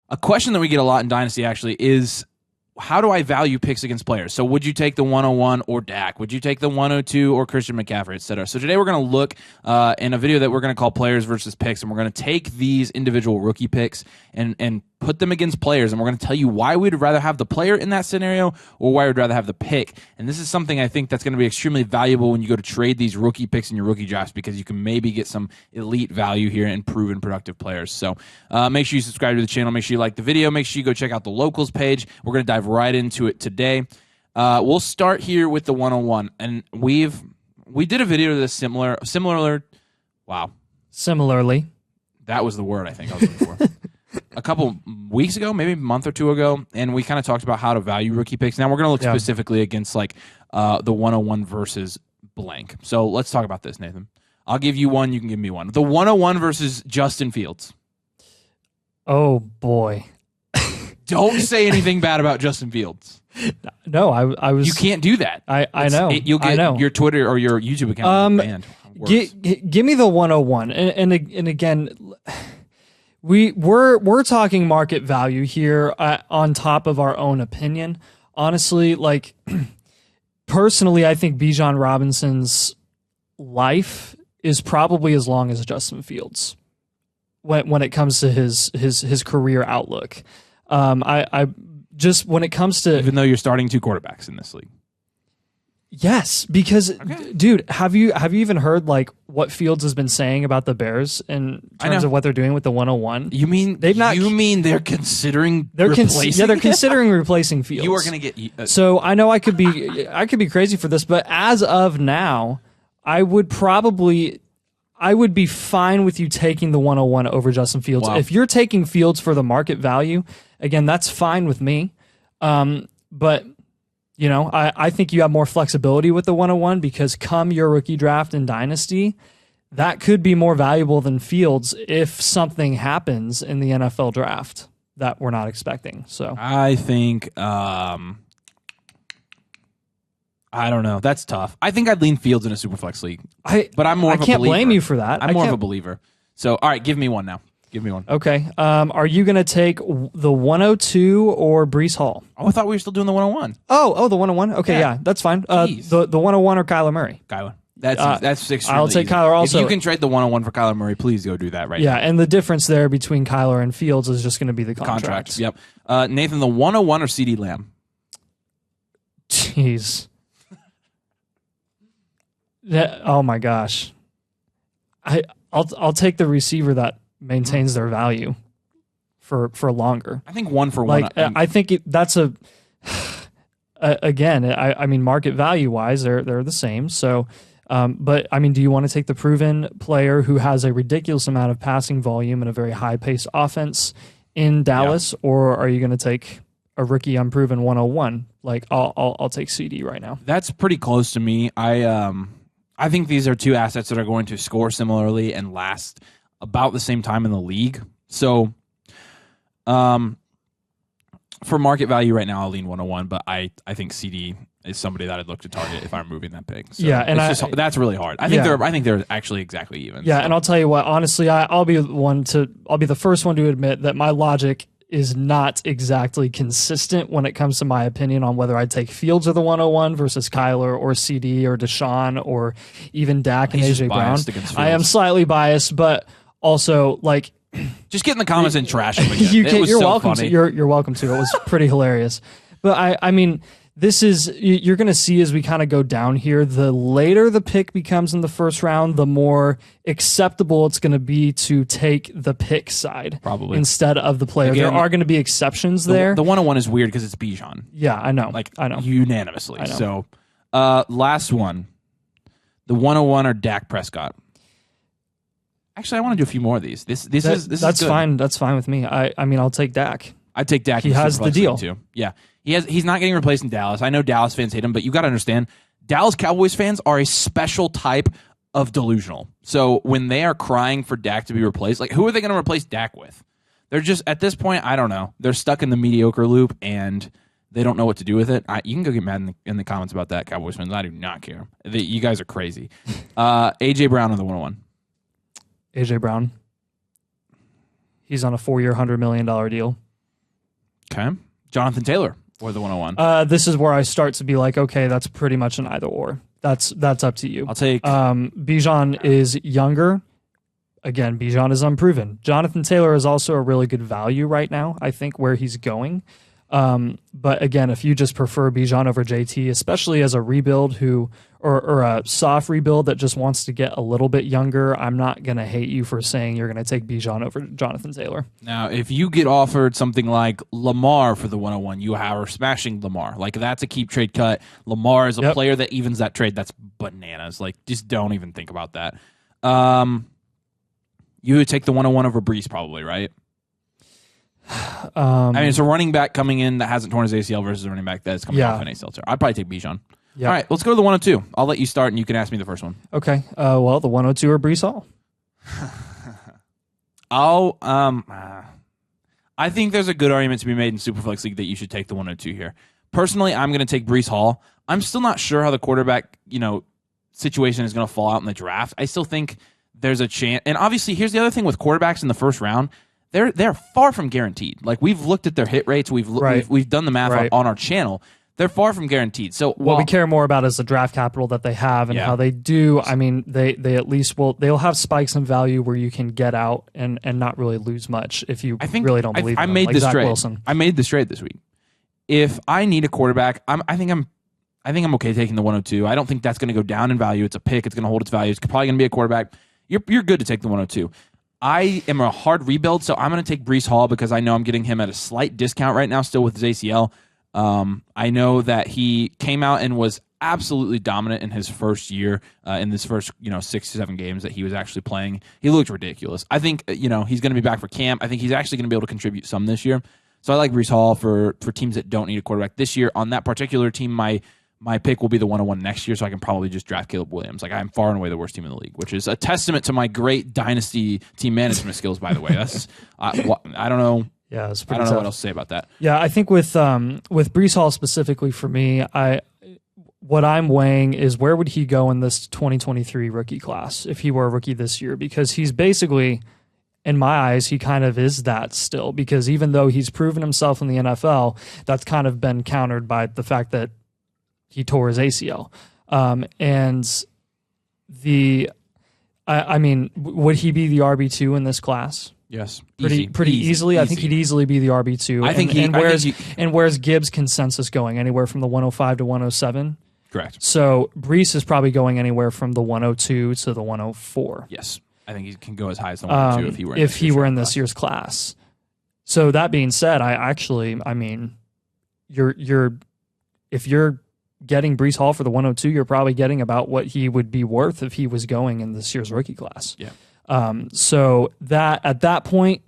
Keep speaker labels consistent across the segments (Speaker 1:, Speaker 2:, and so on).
Speaker 1: A question that we get a lot in Dynasty actually is, how do I value picks against players? So would you take the 101 or Dak? Would you take the 102 or Christian McCaffrey, et cetera? So today we're going to look in a video that we're going to call players versus picks, and we're going to take these individual rookie picks and put them against players, and we're going to tell you why we'd rather have the player in that scenario or why we'd rather have the pick. And this is something I think that's going to be extremely valuable when you go to trade these rookie picks in your rookie drafts, because you can maybe get some elite value here and proven productive players. So make sure you subscribe to the channel. Make sure you like the video. Make sure you go check out the locals page. We're going to dive right into it today. We'll start here with the 101, and we did a video that's similarly. That was the word I think I was looking for. A couple weeks ago, maybe a month or two ago, and we kind of talked about how to value rookie picks. Now we're going to look specifically against like the 101 versus blank. So let's talk about this, Nathan. I'll give you one. You can give me one. The 101 versus Justin Fields.
Speaker 2: Oh boy!
Speaker 1: Don't say anything bad about Justin Fields.
Speaker 2: No, I was.
Speaker 1: You can't do that.
Speaker 2: I know.
Speaker 1: You'll get your Twitter or your YouTube account banned.
Speaker 2: Give me the 101, and again. We're talking market value here on top of our own opinion. Honestly, like personally, I think Bijan Robinson's life is probably as long as Justin Fields when it comes to his career outlook. I just when it comes to,
Speaker 1: even though you're starting two quarterbacks in this league.
Speaker 2: Yes, because dude, have you even heard like what Fields has been saying about the Bears in terms of what they're doing with the 101?
Speaker 1: You mean they're considering replacing?
Speaker 2: They're considering replacing Fields.
Speaker 1: You are going to get
Speaker 2: so I know I could be crazy for this, but as of now, I would be fine with you taking the 101 over Justin Fields. Wow. If you're taking Fields for the market value, again, that's fine with me. But you know, I think you have more flexibility with the 101 because come your rookie draft in Dynasty, that could be more valuable than Fields if something happens in the NFL draft that we're not expecting. So
Speaker 1: I think, I don't know. That's tough. I think I'd lean Fields in a Superflex league, but I'm more of a believer.
Speaker 2: I can't blame you for that.
Speaker 1: I'm more of a believer. So, all right, give me one now. Give me one.
Speaker 2: Okay. Are you going to take the 102 or Breece Hall?
Speaker 1: Oh, I thought we were still doing the 101.
Speaker 2: Oh, the 101? Okay, yeah, that's fine. The 101 or Kyler Murray?
Speaker 1: Kyler. That's extremely
Speaker 2: I'll take
Speaker 1: easy.
Speaker 2: Kyler also.
Speaker 1: If you can trade the 101 for Kyler Murray, please go do that right now.
Speaker 2: Yeah, and the difference there between Kyler and Fields is just going to be the contract.
Speaker 1: Yep. Nathan, the 101 or CeeDee Lamb?
Speaker 2: Jeez. Oh my gosh. I'll take the receiver that maintains their value for longer.
Speaker 1: I think one for one.
Speaker 2: I think that's again. I mean, market value wise, they're the same. So, but I mean, do you want to take the proven player who has a ridiculous amount of passing volume and a very high paced offense in Dallas, or are you going to take a rookie unproven 101? Like I'll take CD right now.
Speaker 1: That's pretty close to me. I think these are two assets that are going to score similarly and last about the same time in the league. So, for market value right now, I'll lean 101, but I think CD is somebody that I'd look to target if I'm moving that pick. So
Speaker 2: yeah, and
Speaker 1: that's really hard. I think they're actually exactly even.
Speaker 2: Yeah, so. And I'll tell you what, honestly, I'll be the first one to admit that my logic is not exactly consistent when it comes to my opinion on whether I'd take Fields or the 101 versus Kyler or CD or Deshaun or even Dak and AJ Brown. I am slightly biased, but also like
Speaker 1: just get in the comments and trash him again.
Speaker 2: You're welcome to. You're welcome to. It was pretty hilarious. But I mean, this is you're going to see as we kind of go down here. The later the pick becomes in the first round, the more acceptable it's going to be to take the pick side
Speaker 1: probably
Speaker 2: instead of the player. Again, there are going to be exceptions there.
Speaker 1: The 101 is weird because it's Bijan.
Speaker 2: Yeah, I know.
Speaker 1: I know unanimously. I know. So, last one, the 101 or Dak Prescott. Actually, I want to do a few more of these. This is
Speaker 2: that's fine. That's fine with me. I mean, I'll take Dak.
Speaker 1: I'd take Dak.
Speaker 2: He has the deal
Speaker 1: too. Yeah, he's not getting replaced in Dallas. I know Dallas fans hate him, but you got to understand, Dallas Cowboys fans are a special type of delusional. So when they are crying for Dak to be replaced, like who are they going to replace Dak with? They're just at this point, I don't know. They're stuck in the mediocre loop and they don't know what to do with it. You can go get mad in the comments about that, Cowboys fans. I do not care. You guys are crazy. AJ Brown on the 101.
Speaker 2: AJ Brown. He's on a 4-year, $100 million deal.
Speaker 1: Okay. Jonathan Taylor or the 101.
Speaker 2: This is where I start to be like, okay, that's pretty much an either or. That's up to you.
Speaker 1: I'll take.
Speaker 2: Bijan is younger. Again, Bijan is unproven. Jonathan Taylor is also a really good value right now, I think, where he's going. But again, if you just prefer Bijan over JT, especially as a rebuild or a soft rebuild that just wants to get a little bit younger, I'm not going to hate you for saying you're going to take Bijan over Jonathan Taylor.
Speaker 1: Now, if you get offered something like Lamar for the 101, you are smashing Lamar. Like, that's a keep trade cut. Lamar is a player that evens that trade. That's bananas. Like, just don't even think about that. You would take the 101 over Brees probably, right? I mean, it's a running back coming in that hasn't torn his ACL versus a running back that's coming off an ACL tear. I'd probably take Bijan. Yep. All right, let's go to the 102. I'll let you start, and you can ask me the first one.
Speaker 2: Okay. Well, the 102 or Brees Hall?
Speaker 1: I think there's a good argument to be made in Superflex League that you should take the 102 here. Personally, I'm going to take Brees Hall. I'm still not sure how the quarterback, situation is going to fall out in the draft. I still think there's a chance. And obviously, here's the other thing with quarterbacks in the first round. They're far from guaranteed. Like, we've looked at their hit rates. We've done the math on our channel. They're far from guaranteed. So
Speaker 2: what we care more about is the draft capital that they have and how they do. I mean, they at least they'll have spikes in value where you can get out and not really lose much if you really don't believe in them.
Speaker 1: Made
Speaker 2: like
Speaker 1: this
Speaker 2: Zach
Speaker 1: trade.
Speaker 2: Wilson.
Speaker 1: I made this trade this week. If I need a quarterback, I think I'm okay taking the 102. I don't think that's going to go down in value. It's a pick. It's going to hold its value. It's probably going to be a quarterback. You're good to take the 102. I am a hard rebuild, so I'm going to take Brees Hall because I know I'm getting him at a slight discount right now, still with his ACL. I know that he came out and was absolutely dominant in his first year, in this first 6 to 7 games that he was actually playing. He looked ridiculous. I think he's going to be back for camp. I think he's actually going to be able to contribute some this year. So I like Brees Hall for teams that don't need a quarterback this year. On that particular team, my pick will be the 101 next year, so I can probably just draft Caleb Williams. Like, I'm far and away the worst team in the league, which is a testament to my great Dynasty team management skills, by the way. That's I don't know.
Speaker 2: Yeah, it's
Speaker 1: I don't know what else to say about that.
Speaker 2: Yeah, I think with Brees Hall specifically for me, what I'm weighing is where would he go in this 2023 rookie class if he were a rookie this year? Because he's basically, in my eyes, he kind of is that still. Because even though he's proven himself in the NFL, that's kind of been countered by the fact that he tore his ACL. I mean, would he be the RB2 in this class?
Speaker 1: Yes,
Speaker 2: pretty easily. I think he'd easily be the RB2.
Speaker 1: I think
Speaker 2: where's Gibbs' consensus going? Anywhere from the 105 to 107?
Speaker 1: Correct.
Speaker 2: So Brees is probably going anywhere from the 102 to the 104.
Speaker 1: Yes, I think he can go as high as the 102
Speaker 2: if he were in this year's class. So that being said, I mean, if you're getting Brees Hall for the 102, you're probably getting about what he would be worth if he was going in this year's rookie class.
Speaker 1: Yeah.
Speaker 2: So that at that point,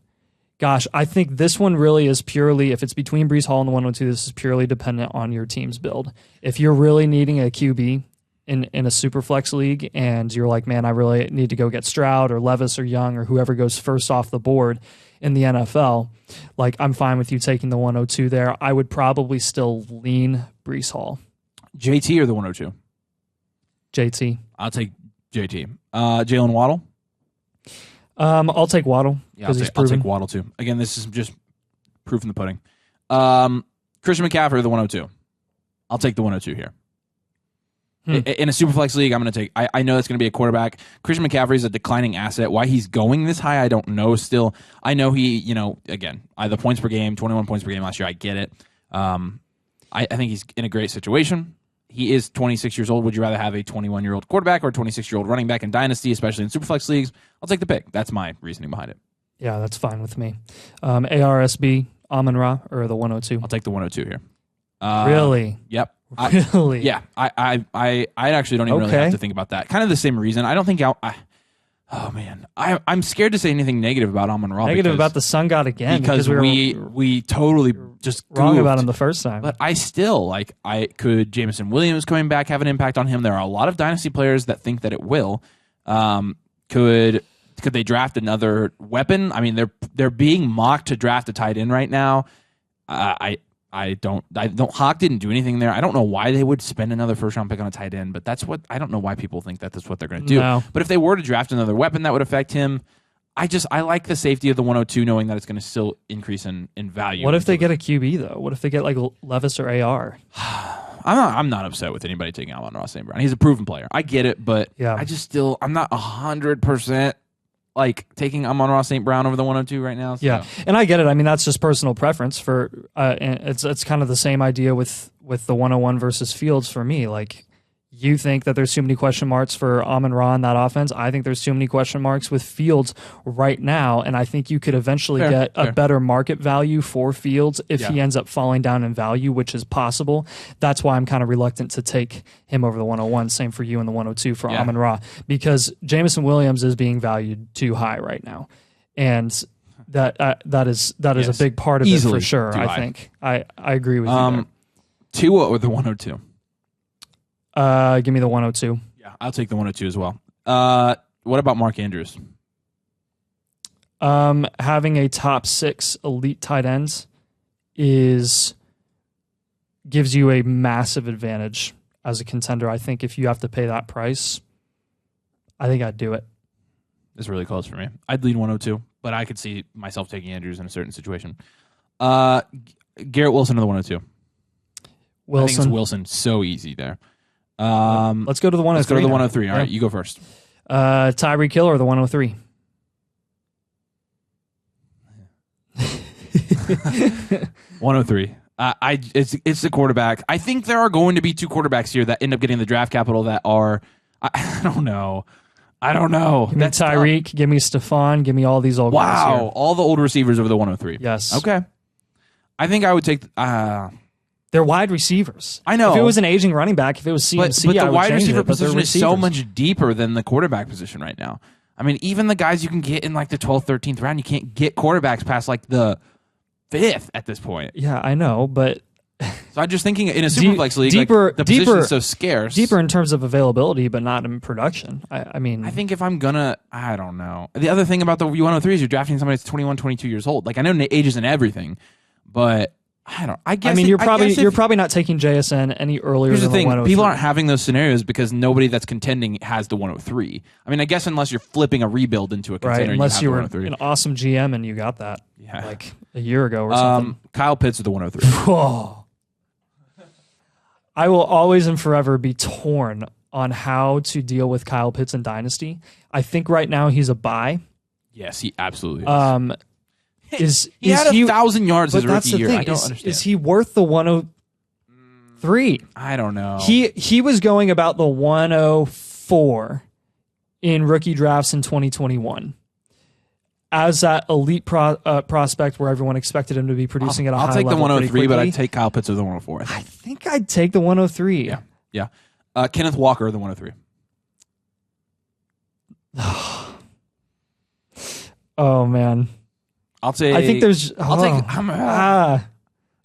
Speaker 2: gosh, I think this one really is purely, if it's between Brees Hall and the 102, this is purely dependent on your team's build. If you're really needing a QB in a super flex league and you're like, man, I really need to go get Stroud or Levis or Young or whoever goes first off the board in the NFL, like, I'm fine with you taking the 102 there. I would probably still lean Brees Hall.
Speaker 1: JT or the 102?
Speaker 2: JT.
Speaker 1: I'll take JT. Jalen Waddle?
Speaker 2: I'll take Waddle.
Speaker 1: Yeah, I'll take Waddle too. Again, this is just proof in the pudding. Christian McCaffrey or the 102? I'll take the 102 here. In a Superflex league, I'm going to take... I know that's going to be a quarterback. Christian McCaffrey is a declining asset. Why he's going this high, I don't know still. I know he, again, the points per game, 21 points per game last year, I get it. I think he's in a great situation. He is 26 years old. Would you rather have a 21-year-old quarterback or a 26-year-old running back in Dynasty, especially in Superflex leagues? I'll take the pick. That's my reasoning behind it.
Speaker 2: Yeah, that's fine with me. ARSB, Amon-Ra, or the 102?
Speaker 1: I'll take the 102 here.
Speaker 2: Really?
Speaker 1: Yep.
Speaker 2: Really?
Speaker 1: Yeah. I actually don't even really have to think about that. Kind of the same reason. I don't think oh man, I'm scared to say anything negative about Amon-Ra.
Speaker 2: Negative about the Sun God again
Speaker 1: because we totally just
Speaker 2: wrong about him the first time.
Speaker 1: But I still could Jameson Williams coming back have an impact on him? There are a lot of Dynasty players that think that it will. Could they draft another weapon? I mean, they're being mocked to draft a tight end right now. Hawk didn't do anything there. I don't know why they would spend another first round pick on a tight end, but I don't know why people think that that's what they're going to do.
Speaker 2: No.
Speaker 1: But if they were to draft another weapon that would affect him, I like the safety of the 102, knowing that it's going to still increase in value.
Speaker 2: What if they get a QB though? What if they get like Levis or AR?
Speaker 1: I'm not upset with anybody taking Amon-Ra St. Brown. He's a proven player. I get it, but I'm not 100% like taking Amon-Ra St. Brown over the 102 right now. So.
Speaker 2: Yeah, and I get it. I mean, that's just personal preference for. And it's kind of the same idea with the 101 versus Fields for me. Like, you think that there's too many question marks for Amon-Ra in that offense. I think there's too many question marks with Fields right now, and I think you could eventually get a better market value for Fields if he ends up falling down in value, which is possible. That's why I'm kind of reluctant to take him over the 101. Same for you in the 102 for Amon-Ra, because Jameson Williams is being valued too high right now, and that is a big part of it for sure. I think I agree with you there.
Speaker 1: Tua or the 102?
Speaker 2: Give me the 102.
Speaker 1: Yeah, I'll take the 102 as well. What about Mark Andrews?
Speaker 2: Having a top 6 elite tight ends gives you a massive advantage as a contender. I think if you have to pay that price, I think I'd do it.
Speaker 1: It's really close for me. I'd lean 102, but I could see myself taking Andrews in a certain situation. Garrett Wilson to the 102. I think it's Wilson. So easy there.
Speaker 2: Let's go to the 103.
Speaker 1: Let's go to the 103. All right, you go first.
Speaker 2: Tyreek Hill or the 103?
Speaker 1: 103. It's the quarterback. I think there are going to be 2 quarterbacks here that end up getting the draft capital that are. I don't know.
Speaker 2: Give me Tyreek. Give me Stephon. Give me all these old guys here.
Speaker 1: Wow, all the old receivers over the 103.
Speaker 2: Yes.
Speaker 1: Okay. I think I would take.
Speaker 2: They're wide receivers.
Speaker 1: I know.
Speaker 2: If it was an aging running back, if it was CMC,
Speaker 1: but the wide receiver
Speaker 2: it,
Speaker 1: position is so much deeper than the quarterback position right now. I mean, even the guys you can get in like the 12th, 13th round, you can't get quarterbacks past like the 5th at this point.
Speaker 2: Yeah, I know, but
Speaker 1: so I'm just thinking in a Superflex league, the position is so scarce.
Speaker 2: Deeper in terms of availability, but not in production. I mean,
Speaker 1: I think if I'm gonna, I don't know. The other thing about the 103 is you're drafting somebody that's 21, 22 years old. Like, I know age isn't everything, but I guess.
Speaker 2: I mean, you're probably not taking JSN any earlier.
Speaker 1: Here's
Speaker 2: than
Speaker 1: the thing:
Speaker 2: 103.
Speaker 1: people aren't having those scenarios because nobody that's contending has the 103. I mean, I guess unless you're flipping a rebuild into a contender,
Speaker 2: right? Unless you were
Speaker 1: an
Speaker 2: awesome GM and you got that like a year ago or something.
Speaker 1: Kyle Pitts with the 103.
Speaker 2: Whoa. I will always and forever be torn on how to deal with Kyle Pitts in Dynasty. I think right now he's a buy.
Speaker 1: Yes, he absolutely is.
Speaker 2: He
Speaker 1: had 1,000 yards his rookie year. I don't understand.
Speaker 2: Is he worth the 103?
Speaker 1: I don't know.
Speaker 2: He was going about the 104 in rookie drafts in 2021 as that elite prospect where everyone expected him to be producing at a high level.
Speaker 1: I'll take the 103, but I'd take Kyle Pitts over the 104.
Speaker 2: I think I'd take the 103.
Speaker 1: Yeah. Kenneth Walker, the 103.
Speaker 2: Oh man.
Speaker 1: I think
Speaker 2: there's.
Speaker 1: I'm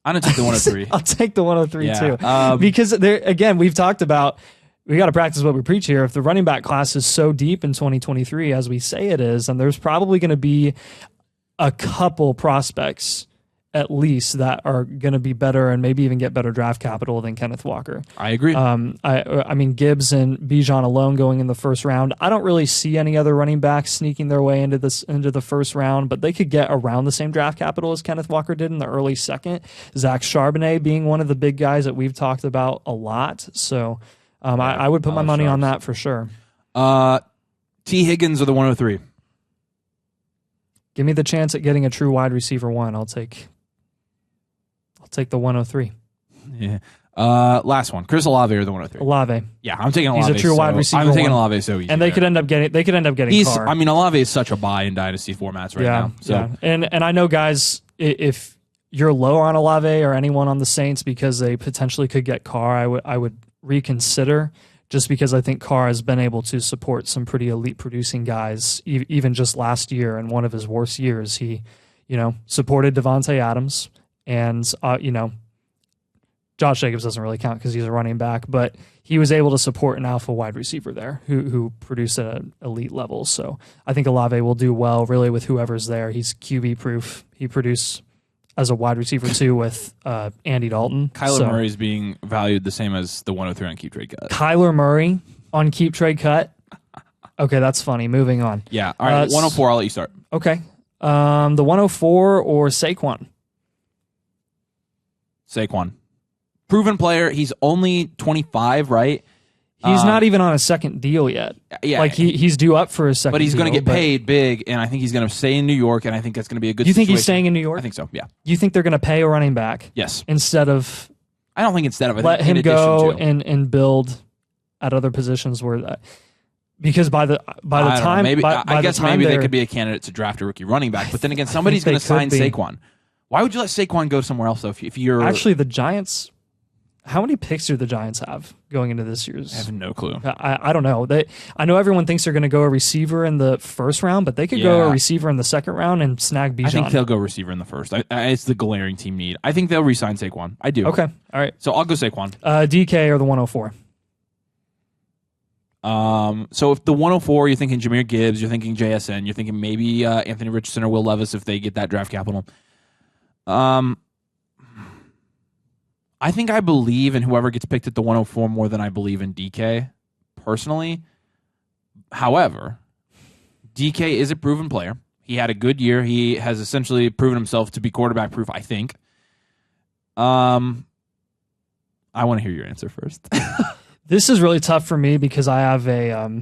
Speaker 1: gonna take the 103.
Speaker 2: I'll take the 103 too, because there again we've talked about we got to practice what we preach here. If the running back class is so deep in 2023 as we say it is, and there's probably going to be a couple prospects at least that are going to be better and maybe even get better draft capital than Kenneth Walker.
Speaker 1: I agree.
Speaker 2: I mean, Gibbs and Bijan alone going in the first round. I don't really see any other running backs sneaking their way into the first round, but they could get around the same draft capital as Kenneth Walker did in the early second. Zach Charbonnet being one of the big guys that we've talked about a lot. So I would put my money on that for sure.
Speaker 1: T. Higgins or the 103?
Speaker 2: Give me the chance at getting a true wide receiver one. I'll take the 103.
Speaker 1: Yeah. Last one. Chris Olave or the 103?
Speaker 2: Olave.
Speaker 1: Yeah, I'm taking Olave.
Speaker 2: He's a true wide receiver.
Speaker 1: I'm taking Olave so easy.
Speaker 2: And they could end up getting Carr.
Speaker 1: I mean, Olave is such a buy in Dynasty formats right now. So.
Speaker 2: Yeah. And I know, guys, if you're low on Olave or anyone on the Saints because they potentially could get Carr, I would reconsider, just because I think Carr has been able to support some pretty elite producing guys. Even just last year, in one of his worst years, he supported Devontae Adams. And, Josh Jacobs doesn't really count because he's a running back, but he was able to support an alpha wide receiver there who produced at an elite level. So I think Olave will do well really with whoever's there. He's QB proof. He produced as a wide receiver too with Andy Dalton.
Speaker 1: Kyler Murray is being valued the same as the 103 on Keep Trade Cut.
Speaker 2: Kyler Murray on Keep Trade Cut. Okay, that's funny. Moving on.
Speaker 1: Yeah. All right, 104, I'll let you start.
Speaker 2: Okay. The 104 or Saquon?
Speaker 1: Saquon. Proven player. He's only 25, right?
Speaker 2: He's not even on a second deal yet.
Speaker 1: Yeah.
Speaker 2: Like, he's due up for a second deal.
Speaker 1: But he's going to get paid big, and I think he's going to stay in New York, and I think that's going to be a good situation.
Speaker 2: You think he's staying in New York?
Speaker 1: I think so, yeah.
Speaker 2: You think they're going to pay a running back?
Speaker 1: Yes.
Speaker 2: Instead of...
Speaker 1: I don't think instead of...
Speaker 2: let him go and build at other positions where that... Because by the time...
Speaker 1: Maybe, I guess maybe they
Speaker 2: could
Speaker 1: could be a candidate to draft a rookie running back, but then again, somebody's going to sign Saquon. Why would you let Saquon go somewhere else, though, if you're...
Speaker 2: Actually, the Giants... How many picks do the Giants have going into this year's?
Speaker 1: I have no clue.
Speaker 2: I don't know. I know everyone thinks they're going to go a receiver in the first round, but they could go a receiver in the second round and snag Bijan.
Speaker 1: I think they'll go receiver in the first. It's the glaring team need. I think they'll re-sign Saquon. I do.
Speaker 2: Okay. All right.
Speaker 1: So I'll go Saquon.
Speaker 2: DK or the 104?
Speaker 1: So if the 104, you're thinking Jahmyr Gibbs, you're thinking JSN, you're thinking maybe Anthony Richardson or Will Levis if they get that draft capital. I think I believe in whoever gets picked at the 104 more than I believe in DK, personally. However, DK is a proven player. He had a good year. He has essentially proven himself to be quarterback proof, I think. I want to hear your answer first.
Speaker 2: This is really tough for me because I have a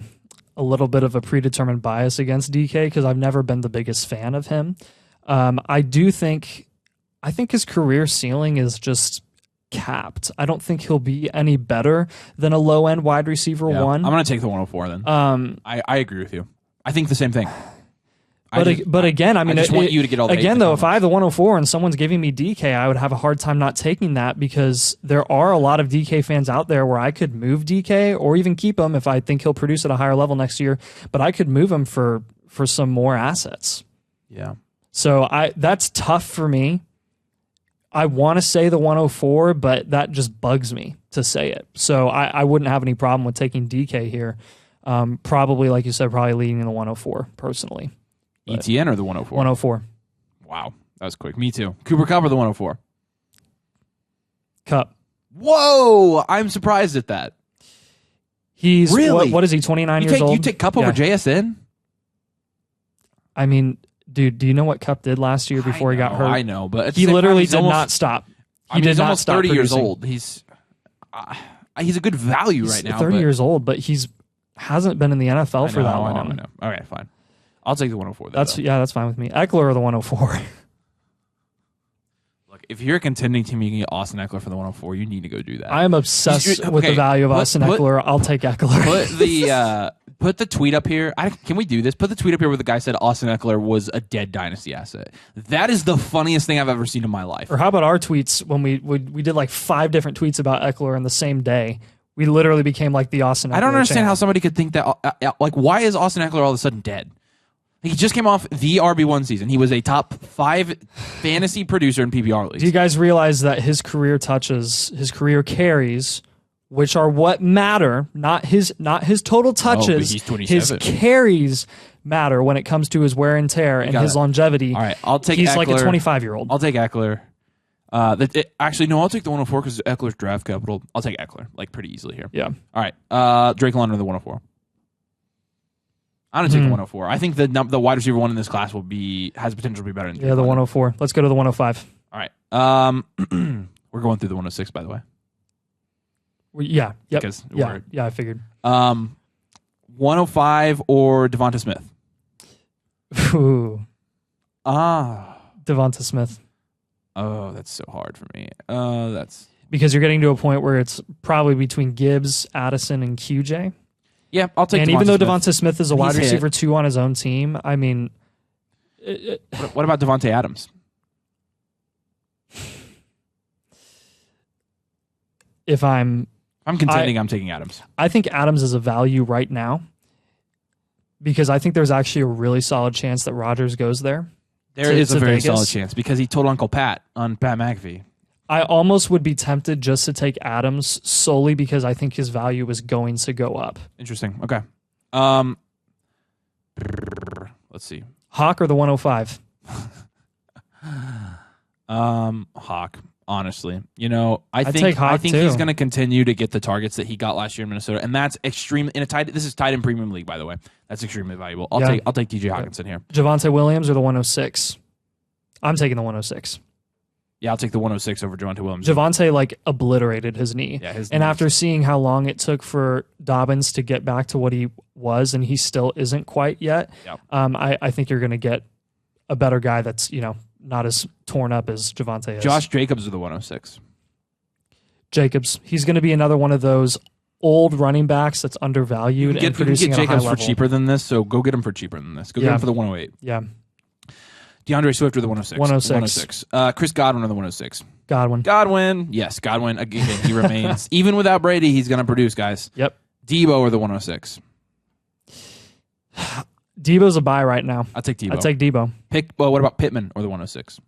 Speaker 2: little bit of a predetermined bias against DK because I've never been the biggest fan of him. I think his career ceiling is just capped. I don't think he'll be any better than a low-end wide receiver one.
Speaker 1: I'm going to take the 104 then. I agree with you. I think the same thing.
Speaker 2: But again, I mean,
Speaker 1: I just want you to get all the
Speaker 2: again though. If I have the 104 and someone's giving me DK, I would have a hard time not taking that because there are a lot of DK fans out there where I could move DK or even keep him if I think he'll produce at a higher level next year. But I could move him for some more assets.
Speaker 1: Yeah.
Speaker 2: So that's tough for me. I want to say the 104, but that just bugs me to say it. So I wouldn't have any problem with taking DK here. Probably, like you said, probably leading in the 104 personally.
Speaker 1: But ETN or the 104?
Speaker 2: 104.
Speaker 1: Wow. That was quick. Me too. Cooper Kupp or the 104?
Speaker 2: Kupp.
Speaker 1: Whoa. I'm surprised at that.
Speaker 2: He's
Speaker 1: really?
Speaker 2: What is he, 29 years old?
Speaker 1: You take Kupp over JSN?
Speaker 2: I mean, dude, do you know what Kupp did last year before he got hurt?
Speaker 1: I know, but
Speaker 2: he literally did not stop.
Speaker 1: He's almost 30 years old. He's a good value right now.
Speaker 2: 30 years old, but hasn't been in the NFL for that long.
Speaker 1: I know. All right, fine. I'll take the 104.
Speaker 2: That's fine with me. Eckler or the 104?
Speaker 1: Look, if you're a contending team, you can get Austin Eckler for the 104. You need to go do that.
Speaker 2: I am obsessed with the value of Austin Eckler. I'll take Eckler.
Speaker 1: Put the tweet up here. Can we do this? Put the tweet up here where the guy said Austin Eckler was a dead dynasty asset. That is the funniest thing I've ever seen in my life.
Speaker 2: Or how about our tweets when we did like 5 different tweets about Eckler in the same day? We literally became like the Austin Eckler
Speaker 1: I don't understand
Speaker 2: channel.
Speaker 1: how somebody could think that. Like, why is Austin Eckler all of a sudden dead? He just came off the RB1 season. He was a top 5 fantasy producer in PPR leagues.
Speaker 2: Do you guys realize that his career touches, his career carries, which are what matter, not his total touches,
Speaker 1: he's 27.
Speaker 2: His carries matter when it comes to his wear and tear and his longevity.
Speaker 1: All right, I'll take
Speaker 2: He's
Speaker 1: Eckler.
Speaker 2: like a 25-year-old.
Speaker 1: I'll take Eckler. Actually, no, I'll take the 104 because Eckler's draft capital. I'll take Eckler, like, pretty easily here.
Speaker 2: Yeah.
Speaker 1: All right, Drake London, the 104. I'm going to take the 104. I think the wide receiver one in this class has potential to be better than Drake
Speaker 2: the
Speaker 1: London.
Speaker 2: 104. Let's go to the 105.
Speaker 1: All right. We're going through the 106, by the way.
Speaker 2: Yeah. Yep.
Speaker 1: Because
Speaker 2: I figured.
Speaker 1: 105 or Devonta Smith?
Speaker 2: Ooh.
Speaker 1: Devonta
Speaker 2: Smith.
Speaker 1: Oh, that's so hard for me.
Speaker 2: Because you're getting to a point where it's probably between Gibbs, Addison, and QJ.
Speaker 1: Yeah, I'll take.
Speaker 2: And
Speaker 1: Devonta
Speaker 2: even though
Speaker 1: Smith.
Speaker 2: Devonta Smith is a wide receiver 2 on his own team, I mean,
Speaker 1: what about Devontae Adams?
Speaker 2: If I'm
Speaker 1: contending, I'm taking Adams.
Speaker 2: I think Adams is a value right now because I think there's actually a really solid chance that Rodgers goes there.
Speaker 1: There is a very solid chance because he told Uncle Pat on Pat McAfee.
Speaker 2: I almost would be tempted just to take Adams solely because I think his value is going to go up.
Speaker 1: Interesting. Okay. Let's see.
Speaker 2: Hawk or the 105?
Speaker 1: Hawk. honestly. You know, I think
Speaker 2: too.
Speaker 1: he's going to continue to get the targets that he got last year in Minnesota, and that's extremely this is tied in premium league, by the way. That's extremely valuable. I'll take TJ Hawkinson here.
Speaker 2: Javonte Williams or the 106? I'm taking the 106.
Speaker 1: Yeah, I'll take the 106 over Javonte Williams.
Speaker 2: Javonte like obliterated his knee.
Speaker 1: Yeah, his
Speaker 2: and
Speaker 1: knee.
Speaker 2: After seeing how long it took for Dobbins to get back to what he was, and he still isn't quite yet, I think you're going to get a better guy that's, you know, not as torn up as Javonte is.
Speaker 1: Josh Jacobs is the 106.
Speaker 2: Jacobs. He's going to be another one of those old running backs that's undervalued and producing
Speaker 1: you can get
Speaker 2: at a high
Speaker 1: Jacobs
Speaker 2: level.
Speaker 1: for cheaper than this, so go get him for cheaper than this. Go get him for the 108.
Speaker 2: Yeah.
Speaker 1: DeAndre Swift or the 106.
Speaker 2: 106.
Speaker 1: Chris Godwin or the 106.
Speaker 2: Godwin.
Speaker 1: Yes, Godwin. Again, he remains. Even without Brady, he's going to produce, guys.
Speaker 2: Yep.
Speaker 1: Debo or the 106.
Speaker 2: Debo's a buy right now.
Speaker 1: I'll take Debo. What about Pittman or the 106?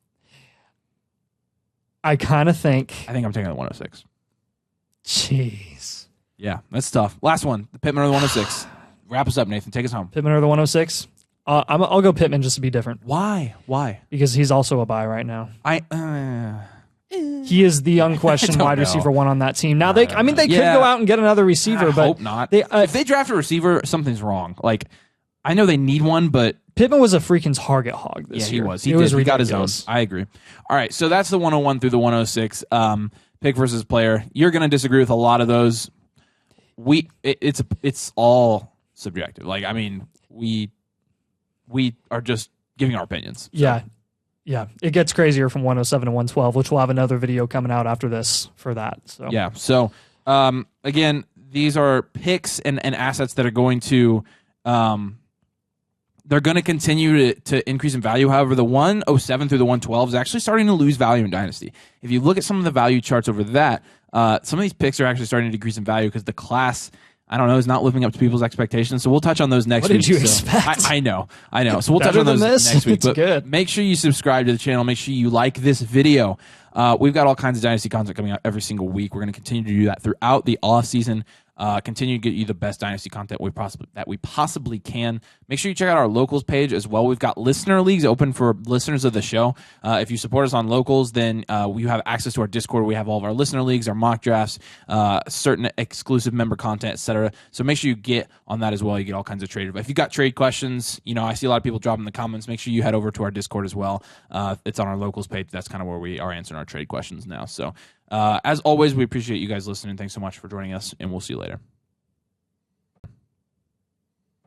Speaker 2: I kind of think.
Speaker 1: I think I'm taking the 106.
Speaker 2: Jeez.
Speaker 1: Yeah, that's tough. Last one. The Pittman or the 106. Wrap us up, Nathan. Take us home.
Speaker 2: Pittman or the 106? I'll go Pittman just to be different.
Speaker 1: Why?
Speaker 2: Because he's also a buy right now. He is the unquestioned wide receiver one on that team. Now they could go out and get another receiver, but
Speaker 1: hope not. If they draft a receiver, something's wrong. Like, I know they need one, but
Speaker 2: Pittman was a freaking target hog this year.
Speaker 1: He was. He got his own. I agree. All right, so that's the 101 through the 106. Pick versus player. You're going to disagree with a lot of those. It's all subjective. Like, I mean, we are just giving our opinions. So.
Speaker 2: Yeah. It gets crazier from 107 to 112, which we'll have another video coming out after this for that. So
Speaker 1: yeah. So again, these are picks and assets that are going to they're going to continue to increase in value. However, the 107 through the 112 is actually starting to lose value in Dynasty. If you look at some of the value charts over that, some of these picks are actually starting to decrease in value because the class, I don't know, is not living up to people's expectations. So we'll touch on those next week.
Speaker 2: What did you expect?
Speaker 1: I know. So we'll touch on those next week.
Speaker 2: It's
Speaker 1: but
Speaker 2: good.
Speaker 1: Make sure you subscribe to the channel. Make sure you like this video. We've got all kinds of Dynasty content coming out every single week. We're going to continue to do that throughout the off season. Continue to get you the best Dynasty content that we possibly can. Make sure you check out our locals page as well. We've got listener leagues open for listeners of the show. If you support us on locals, then you have access to our Discord. We have all of our listener leagues, our mock drafts, certain exclusive member content, etc. So make sure you get on that as well. You get all kinds of trade. But if you've got trade questions, I see a lot of people drop in the comments. Make sure you head over to our Discord as well. It's on our locals page. That's kind of where we are answering our trade questions now. So as always, we appreciate you guys listening. Thanks so much for joining us, and we'll see you later.